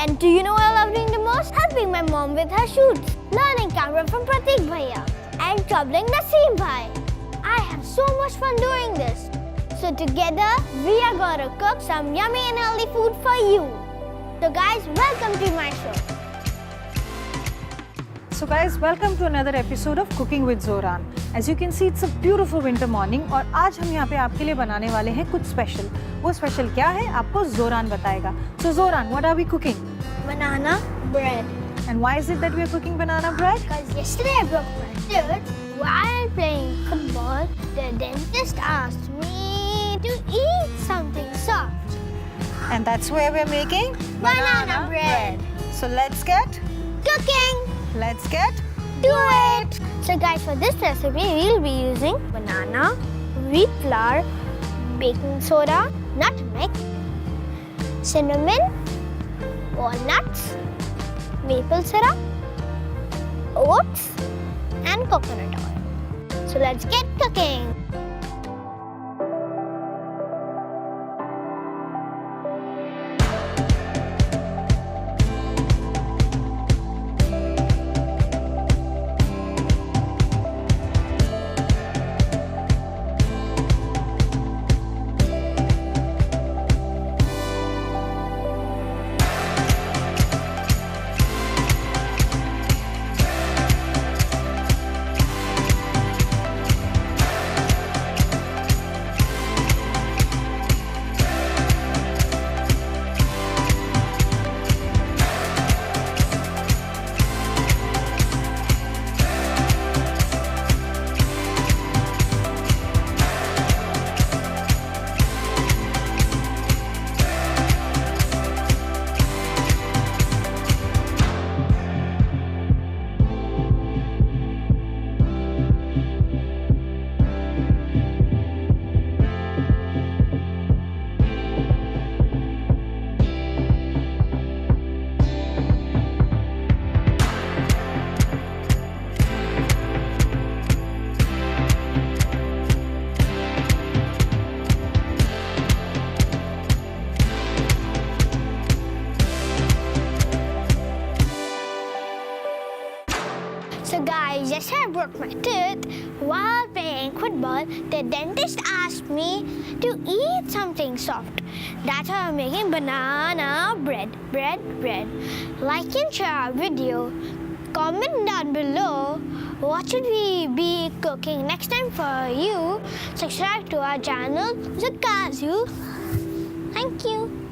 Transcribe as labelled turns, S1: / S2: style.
S1: And do you know what I love doing the most? Helping my mom with her shoots, learning camera from Pratik Bhaiya, and troubling Naseem Bhai. I have so much fun doing this. So together, we are going to cook some yummy and healthy food for you. So guys, welcome to my show.
S2: So guys, welcome to another episode of Cooking with Zoran. As you can see, it's a beautiful winter morning और आज हम यहाँ पे आपके लिए बनाने वाले हैं कुछ स्पेशल. वो स्पेशल क्या है आपको जोरान बताएगा. So Zoran, what are we cooking?
S1: Banana bread.
S2: And why is it that we are cooking banana bread?
S1: Because yesterday I broke my tooth while playing football. The dentist asked me to eat something soft.
S2: And that's where we are making
S1: Banana bread.
S2: So let's get
S1: Cooking!
S2: Let's get
S1: Do it! So guys, for this recipe, we'll be using banana, wheat flour, baking soda, nutmeg, cinnamon, walnuts, maple syrup, oats, and coconut oil. So let's get cooking. So guys, yesterday I broke my tooth while playing football. The dentist asked me to eat something soft. That's how I'm making banana bread. Like and share our video. Comment down below what should we be cooking next time for you. Subscribe to our channel, Zukazu. Thank you.